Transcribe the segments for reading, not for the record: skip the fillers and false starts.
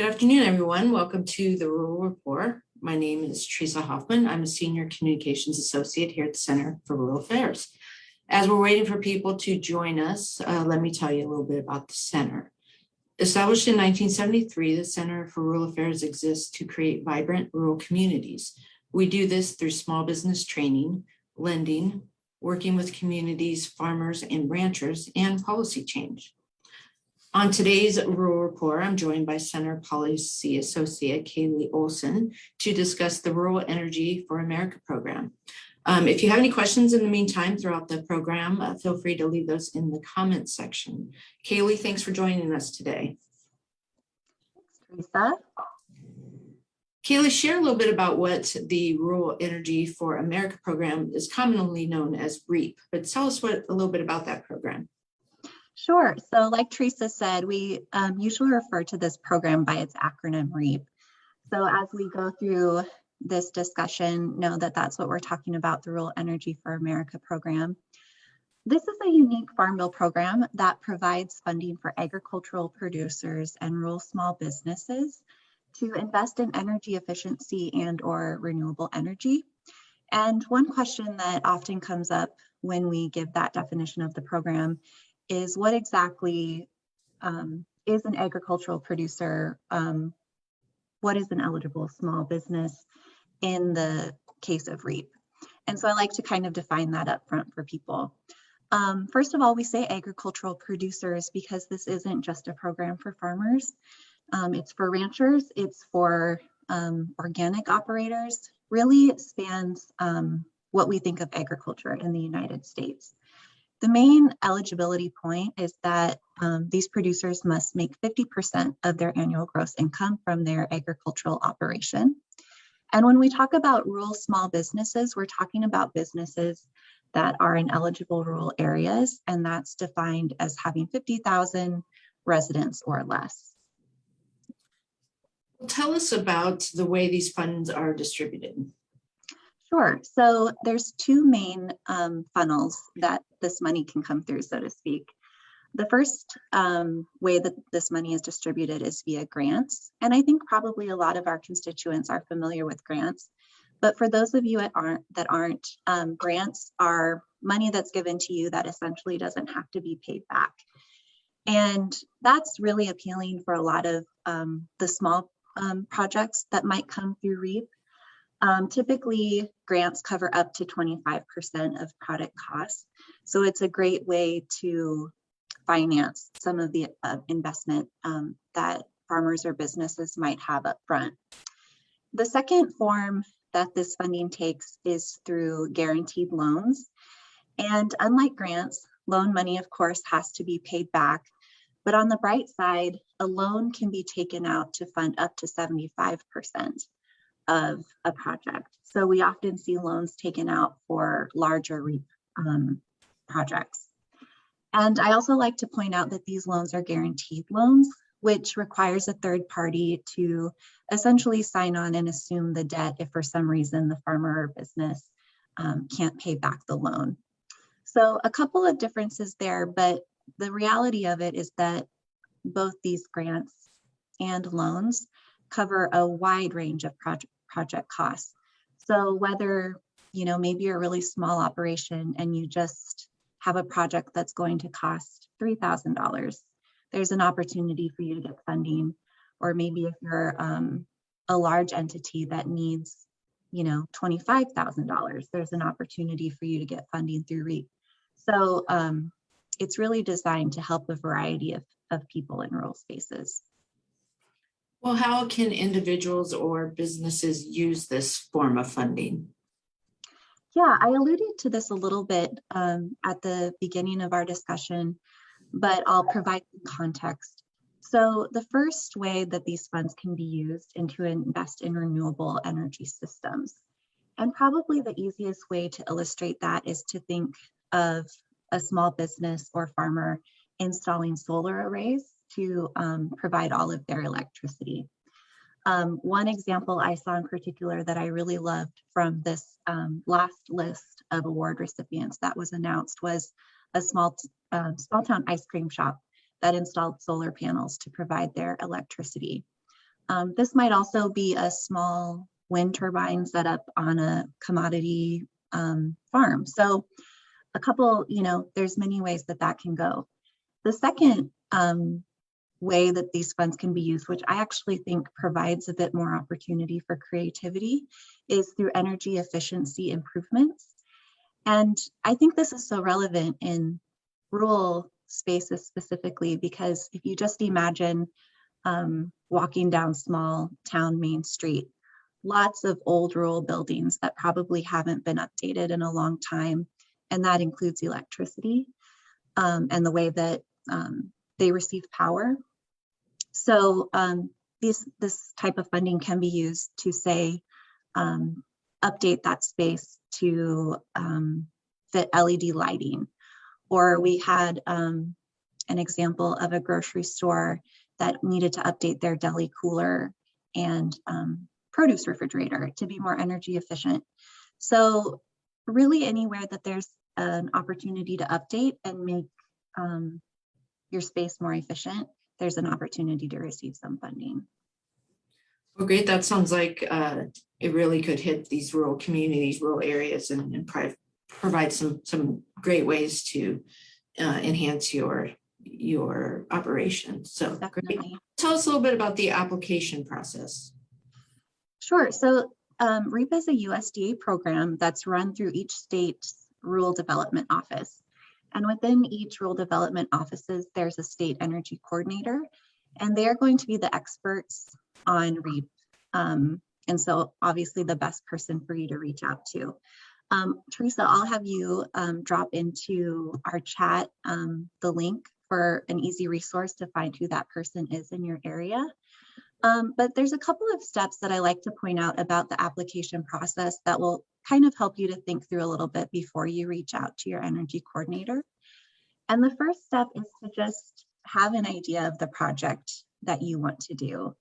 Good afternoon, everyone. Welcome to the Rural Rapport. My name is Teresa Hoffman. I'm a Senior Communications Associate here at the Center for Rural Affairs. As we're waiting for people to join us, let me tell you a little bit about the Center. Established in 1973, the Center for Rural Affairs exists to create vibrant rural communities. We do this through small business training, lending, working with communities, farmers, and ranchers, and policy change. On today's Rural Rapport, I'm joined by Center Policy Associate Kalee Olson to discuss the Rural Energy for America program. If you have any questions in the meantime throughout the program, feel free to leave those in the comments section. Kalee, thanks for joining us today. Thanks, Teresa. Kalee, share a little bit about what the Rural Energy for America program is commonly known as REAP, but tell us a little bit about that program. Sure. So like Teresa said, we usually refer to this program by its acronym REAP. So as we go through this discussion, know that that's what we're talking about, the Rural Energy for America program. This is a unique farm bill program that provides funding for agricultural producers and rural small businesses to invest in energy efficiency and/or renewable energy. And one question that often comes up when we give that definition of the program is what exactly is an agricultural producer? What is an eligible small business in the case of REAP? And so I like to kind of define that up front for people. First of all, we say agricultural producers because this isn't just a program for farmers. It's for ranchers, it's for organic operators, really spans what we think of agriculture in the United States. The main eligibility point is that these producers must make 50% of their annual gross income from their agricultural operation. And when we talk about rural small businesses, we're talking about businesses that are in eligible rural areas, and that's defined as having 50,000 residents or less. Tell us about the way these funds are distributed. Sure. So there's two main funnels that this money can come through, so to speak. The first way that this money is distributed is via grants. And I think probably a lot of our constituents are familiar with grants. But for those of you that aren't, grants are money that's given to you that essentially doesn't have to be paid back. And that's really appealing for a lot of the small projects that might come through REAP. Typically, grants cover up to 25% of product costs. So it's a great way to finance some of the investment that farmers or businesses might have up front. The second form that this funding takes is through guaranteed loans. And unlike grants, loan money, of course, has to be paid back. But on the bright side, a loan can be taken out to fund up to 75% of a project. So we often see loans taken out for larger REAP projects. And I also like to point out that these loans are guaranteed loans, which requires a third party to essentially sign on and assume the debt if for some reason the farmer or business can't pay back the loan. So a couple of differences there, but the reality of it is that both these grants and loans cover a wide range of project costs. So whether, maybe you're a really small operation and you just have a project that's going to cost $3,000, there's an opportunity for you to get funding. Or maybe if you're a large entity that needs, $25,000, there's an opportunity for you to get funding through REAP. So it's really designed to help a variety of people in rural spaces. Well, how can individuals or businesses use this form of funding? Yeah, I alluded to this a little bit at the beginning of our discussion, but I'll provide context. So the first way that these funds can be used is to invest in renewable energy systems. And probably the easiest way to illustrate that is to think of a small business or farmer installing solar arrays to provide all of their electricity. One example I saw in particular that I really loved from this last list of award recipients that was announced was a small town ice cream shop that installed solar panels to provide their electricity. This might also be a small wind turbine set up on a commodity farm. So a couple, there's many ways that that can go. The second way that these funds can be used, which I actually think provides a bit more opportunity for creativity, is through energy efficiency improvements. And I think this is so relevant in rural spaces specifically, because if you just imagine walking down small town Main Street, lots of old rural buildings that probably haven't been updated in a long time, and that includes electricity and the way that they receive power. So this type of funding can be used to, say, update that space to fit LED lighting. Or we had an example of a grocery store that needed to update their deli cooler and produce refrigerator to be more energy efficient. So really anywhere that there's an opportunity to update and make your space more efficient, there's an opportunity to receive some funding. Well, great. That sounds like it really could hit these rural communities, rural areas, and provide some great ways to enhance your operation. So Definitely. great. Tell us a little bit about the application process. Sure. So REAP is a USDA program that's run through each state's rural development office. And within each rural development offices, there's a state energy coordinator, and they're going to be the experts on REAP. And so obviously the best person for you to reach out to. Teresa, I'll have you drop into our chat the link for an easy resource to find who that person is in your area. But there's a couple of steps that I like to point out about the application process that will kind of help you to think through a little bit before you reach out to your energy coordinator. And the first step is to just have an idea of the project that you want to do.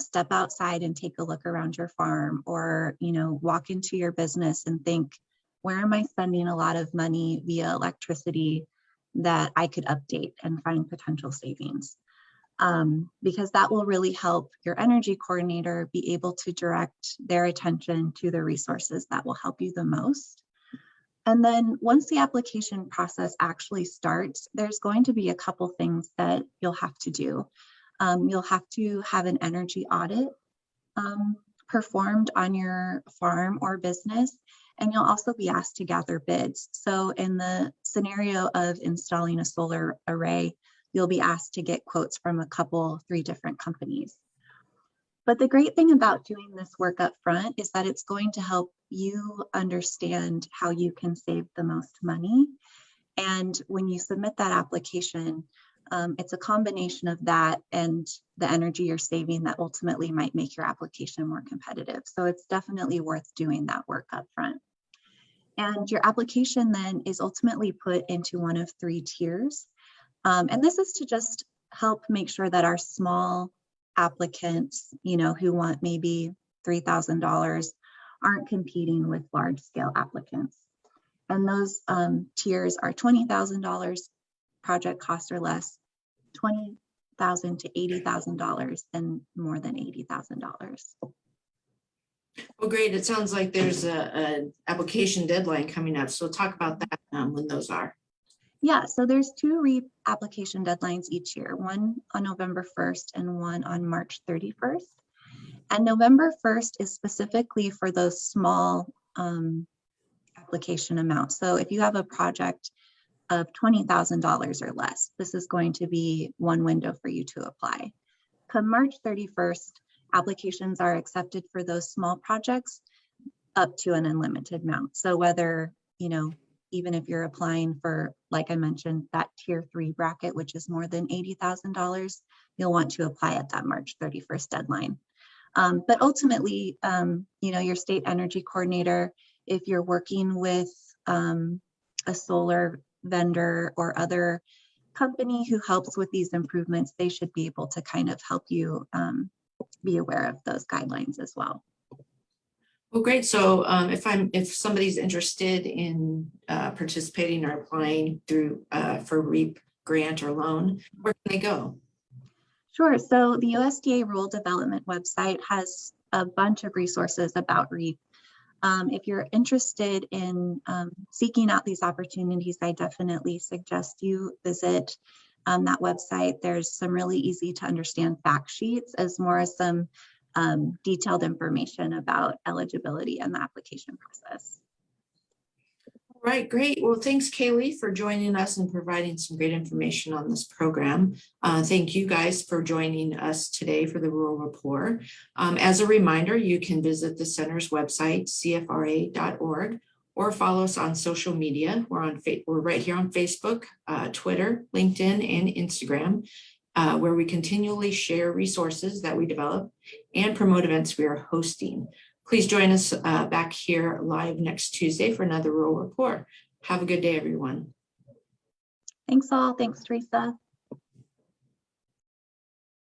Step outside and take a look around your farm, or, walk into your business and think, where am I spending a lot of money via electricity that I could update and find potential savings? Because that will really help your energy coordinator be able to direct their attention to the resources that will help you the most. And then once the application process actually starts, there's going to be a couple things that you'll have to do. You'll have to have an energy audit performed on your farm or business, and you'll also be asked to gather bids. So in the scenario of installing a solar array, you'll be asked to get quotes from three different companies. But the great thing about doing this work up front is that it's going to help you understand how you can save the most money. And when you submit that application, it's a combination of that and the energy you're saving that ultimately might make your application more competitive. So it's definitely worth doing that work up front. And your application then is ultimately put into one of 3 tiers. And this is to just help make sure that our small applicants, who want maybe $3,000, aren't competing with large scale applicants. And those tiers are $20,000 project cost or less, $20,000 to $80,000, and more than $80,000. Well, great. It sounds like there's an application deadline coming up. So talk about that when those are. Yeah, so there's 2 REAP application deadlines each year, one on November 1st and one on March 31st. And November 1st is specifically for those small application amounts. So if you have a project of $20,000 or less, this is going to be one window for you to apply. Come March 31st, applications are accepted for those small projects up to an unlimited amount. So whether, even if you're applying for, like I mentioned, that tier 3 bracket, which is more than $80,000, you'll want to apply at that March 31st deadline. But ultimately, your state energy coordinator, if you're working with a solar vendor or other company who helps with these improvements, they should be able to kind of help you be aware of those guidelines as well. Well, great. So if somebody's interested in participating or applying through for REAP grant or loan, where can they go? Sure. So the USDA Rural Development website has a bunch of resources about REAP. If you're interested in seeking out these opportunities, I definitely suggest you visit that website. There's some really easy to understand fact sheets as more as some detailed information about eligibility and the application process. All right, great. Well, thanks, Kaylee, for joining us and providing some great information on this program. Thank you guys for joining us today for the Rural Rapport. As a reminder, you can visit the center's website, cfra.org, or follow us on social media. We're right here on Facebook, Twitter, LinkedIn, and Instagram, where we continually share resources that we develop and promote events we are hosting. Please join us back here live next Tuesday for another Rural Rapport. Have a good day, everyone. Thanks all. Thanks, Teresa.